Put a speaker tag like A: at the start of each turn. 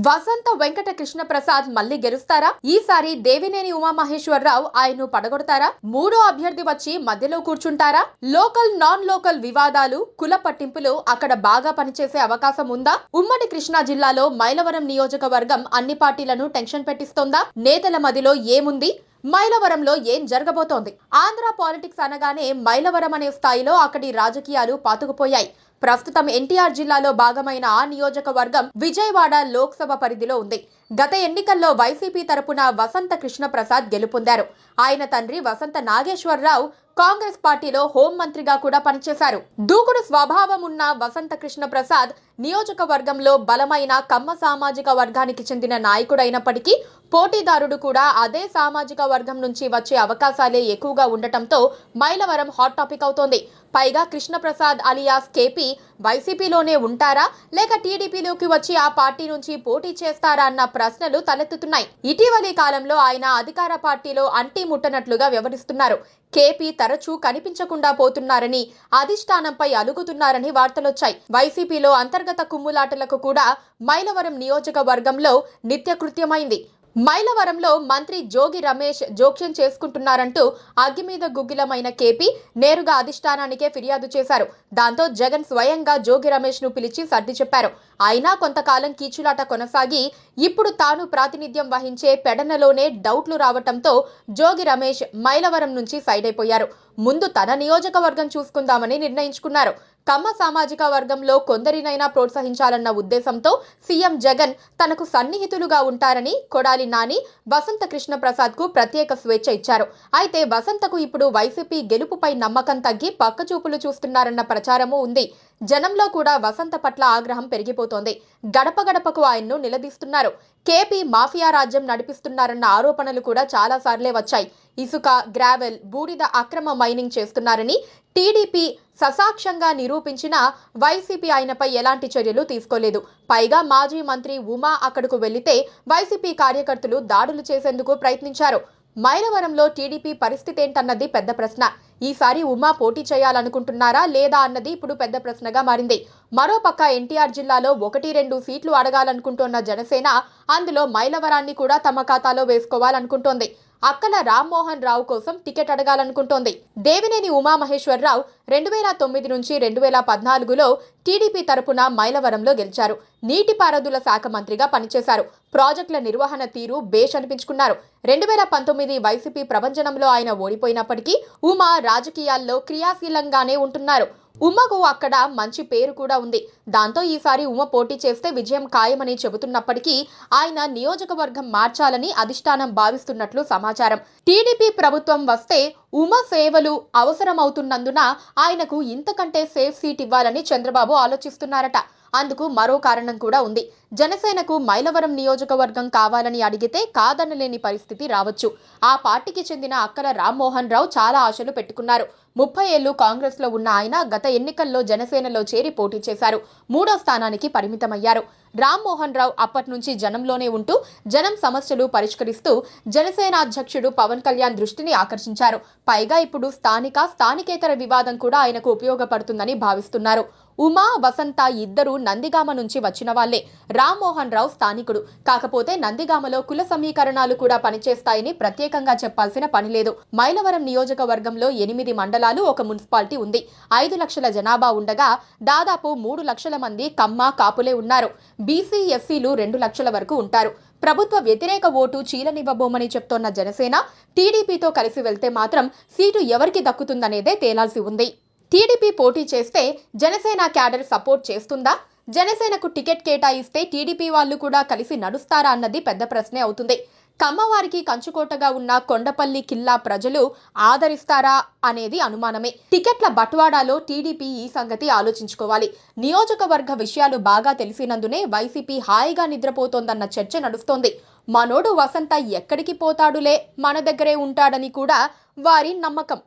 A: వసంత వెంకట కృష్ణ ప్రసాద్ మళ్ళీ గెలుస్తారా? ఈసారి దేవినేని ఉమామహేశ్వరరావు ఆయన్ను పడగొడతారా? మూడో అభ్యర్థి వచ్చి మధ్యలో కూర్చుంటారా? లోకల్ నాన్ లోకల్ వివాదాలు, కుల పట్టింపులు అక్కడ బాగా పనిచేసే అవకాశం ఉందా? ఉమ్మడి కృష్ణా జిల్లాలో మైలవరం నియోజకవర్గం అన్ని పార్టీలను టెన్షన్ పెట్టిస్తోందా? నేతల మదిలో ఏముంది? మైలవరంలో ఏం జరగబోతోంది? ఆంధ్ర పాలిటిక్స్ అనగానే మైలవరం అనే స్థాయిలో అక్కడి రాజకీయాలు పాతుకుపోయాయి. ప్రస్తుతం ఎన్టీఆర్ జిల్లాలో భాగమైన ఆ నియోజకవర్గం విజయవాడ లోక్సభ పరిధిలో ఉంది. గత ఎన్నికల్లో వైసీపీ తరపున వసంత కృష్ణ ప్రసాద్ గెలుపొందారు. ఆయన తండ్రి వసంత నాగేశ్వరరావు కాంగ్రెస్ పార్టీలో హోంమంత్రిగా కూడా పనిచేశారు. దూకుడు స్వభావం ఉన్న వసంత కృష్ణ ప్రసాద్ నియోజకవర్గంలో బలమైన కమ్మ సామాజిక వర్గానికి చెందిన నాయకుడైనప్పటికీ పోటీదారుడు కూడా అదే సామాజిక వర్గం నుంచి వచ్చే అవకాశాలే ఎక్కువగా ఉండటంతో మైలవరం హాట్ టాపిక్ అవుతోంది. పైగా కృష్ణప్రసాద్ అలియాస్ కేపీ వైసీపీలోనే ఉంటారా లేక టీడీపీలోకి వచ్చి ఆ పార్టీ నుంచి పోటీ చేస్తారా అన్న ప్రశ్నలు తలెత్తుతున్నాయి. ఇటీవలి కాలంలో ఆయన అధికార పార్టీలో అంటీ ముట్టనట్లుగా వ్యవహరిస్తున్నారు. కేపీ తరచూ కనిపించకుండా పోతున్నారని, అధిష్టానంపై అలుగుతున్నారని వార్తలొచ్చాయి. వైసీపీలో అంతర్గత కుమ్ములాటలకు కూడా మైలవరం నియోజకవర్గంలో నిత్యకృత్యమైంది. మైలవరంలో మంత్రి జోగి రమేష్ జోక్యం చేసుకుంటున్నారంటూ అగ్గి మీద గుగ్గిలమైన కేపీ నేరుగా అధిష్టానానికే ఫిర్యాదు చేశారు. దాంతో జగన్ స్వయంగా జోగి రమేష్ ను పిలిచి సర్ది చెప్పారు. అయినా కొంతకాలం కీచులాట కొనసాగి ఇప్పుడు తాను ప్రాతినిధ్యం వహించే పెడనలోనే డౌట్లు రావటంతో జోగి రమేష్ మైలవరం నుంచి సైడ్ అయిపోయారు. ముందు తన నియోజకవర్గం చూసుకుందామని నిర్ణయించుకున్నారు. కమ్మ సామాజిక వర్గంలో కొందరినైనా ప్రోత్సహించాలన్న ఉద్దేశంతో సీఎం జగన్ తనకు సన్నిహితులుగా ఉంటారని కొడాలి నాని వసంత కృష్ణ ప్రసాద్ కు ప్రత్యేక స్వేచ్ఛ ఇచ్చారు. అయితే వసంతకు ఇప్పుడు వైసీపీ గెలుపుపై నమ్మకం తగ్గి పక్కచూపులు చూస్తున్నారన్న ప్రచారమూ ఉంది. జనంలో కూడా వసంత పట్ల ఆగ్రహం పెరిగిపోతోంది. గడప గడపకు ఆయన్ను నిలదీస్తున్నారు. కేపీ మాఫియా రాజ్యం నడిపిస్తున్నారన్న ఆరోపణలు కూడా చాలా సార్లే వచ్చాయి. ఇసుక, గ్రావెల్, బూడిద అక్రమ మైనింగ్ చేస్తున్నారని టీడీపీ ససాక్ష్యంగా నిరూపించిన వైసీపీ ఆయనపై ఎలాంటి చర్యలు తీసుకోలేదు. పైగా మాజీ మంత్రి ఉమా అక్కడకు వెళ్లితే వైసీపీ కార్యకర్తలు దాడులు చేసేందుకు ప్రయత్నించారు. మైలవరంలో టీడీపీ పరిస్థితి ఏంటన్నది పెద్ద ప్రశ్న. ఈసారి ఉమా పోటీ చేయాలనుకుంటున్నారా లేదా అన్నది ఇప్పుడు పెద్ద ప్రశ్నగా మారింది. మరోపక్క ఎన్టీఆర్ జిల్లాలో 1-2 సీట్లు అడగాలనుకుంటోన్న జనసేన అందులో మైలవరాన్ని కూడా తమ ఖాతాలో వేసుకోవాలనుకుంటోంది. అక్కల రామ్మోహన్ రావు కోసం టికెట్ అడగాలనుకుంటోంది. దేవినేని ఉమామహేశ్వరరావు 2009 నుంచి 2014లో టీడీపీ తరపున మైలవరంలో గెలిచారు. నీటిపారుదల శాఖ మంత్రిగా పనిచేశారు. ప్రాజెక్టుల నిర్వహణ తీరు బేష్ అనిపించుకున్నారు. 2019 వైసీపీ ప్రభంజనంలో ఆయన ఓడిపోయినప్పటికీ ఉమా రాజకీయాల్లో క్రియాశీలంగానే ఉంటున్నారు. ఉమకు అక్కడ మంచి పేరు కూడా ఉంది. దాంతో ఈసారి ఉమ పోటీ చేస్తే విజయం ఖాయమని చెబుతున్నప్పటికీ ఆయన నియోజకవర్గం మార్చాలని అధిష్టానం భావిస్తున్నట్లు సమాచారం. టీడీపీ ప్రభుత్వం వస్తే ఉమ సేవలు అవసరమవుతున్నందున ఆయనకు ఇంతకంటే సేఫ్ సీట్ ఇవ్వాలని చంద్రబాబు ఆలోచిస్తున్నారట. అందుకు మరో కారణం కూడా ఉంది. జనసేనకు మైలవరం నియోజకవర్గం కావాలని అడిగితే కాదనలేని పరిస్థితి రావచ్చు. ఆ పార్టీకి చెందిన అక్కల రామ్మోహన్ రావు చాలా ఆశలు పెట్టుకున్నారు. 30 ఏళ్లు కాంగ్రెస్ లో ఉన్న ఆయన గత ఎన్నికల్లో జనసేనలో చేరి పోటీ చేశారు. 3వ స్థానానికి పరిమితమయ్యారు. రామ్మోహన్ రావు అప్పటి నుంచి జనంలోనే ఉంటూ జనం సమస్యలు పరిష్కరిస్తూ జనసేన అధ్యక్షుడు పవన్ కళ్యాణ్ దృష్టిని ఆకర్షించారు. పైగా ఇప్పుడు స్థానికేతర వివాదం కూడా ఆయనకు ఉపయోగపడుతుందని భావిస్తున్నారు. ఉమా, వసంత ఇద్దరు నందిగామ నుంచి వచ్చిన వాళ్లే. రామ్మోహన్ రావు స్థానికుడు. కాకపోతే నందిగామలో కుల సమీకరణాలు కూడా పనిచేస్తాయని ప్రత్యేకంగా చెప్పాల్సిన పని లేదు. మైలవరం నియోజకవర్గంలో 8 మండలాలు, 1 మున్సిపాలిటీ ఉంది. 5 లక్షల జనాభా ఉండగా దాదాపు 3 లక్షల మంది కమ్మ, కాపులే ఉన్నారు. బీసీ, ఎస్సీలు 2 లక్షల వరకు ఉంటారు. ప్రభుత్వ వ్యతిరేక ఓటు చీలనివ్వబోమని చెప్తోన్న జనసేన టీడీపీతో కలిసి వెళ్తే మాత్రం సీటు ఎవరికి దక్కుతుందనేదే తేలాల్సి ఉంది. టీడీపీ పోటీ చేస్తే జనసేన క్యాడర్ సపోర్ట్ చేస్తుందా? జనసేనకు టికెట్ కేటాయిస్తే టీడీపీ వాళ్ళు కూడా కలిసి నడుస్తారా అన్నది పెద్ద ప్రశ్నే అవుతుంది. కమ్మవారికి కంచుకోటగా ఉన్న కొండపల్లి కిల్లా ప్రజలు ఆదరిస్తారా అనేది అనుమానమే. టికెట్ల బట్వాడాలో టీడీపీ ఈ సంగతి ఆలోచించుకోవాలి. నియోజకవర్గ విషయాలు బాగా తెలిసినందునే వైసీపీ హాయిగా నిద్రపోతోందన్న చర్చ నడుస్తోంది. మనోడు వసంత ఎక్కడికి పోతాడులే, మన దగ్గరే ఉంటాడని కూడా వారి నమ్మకం.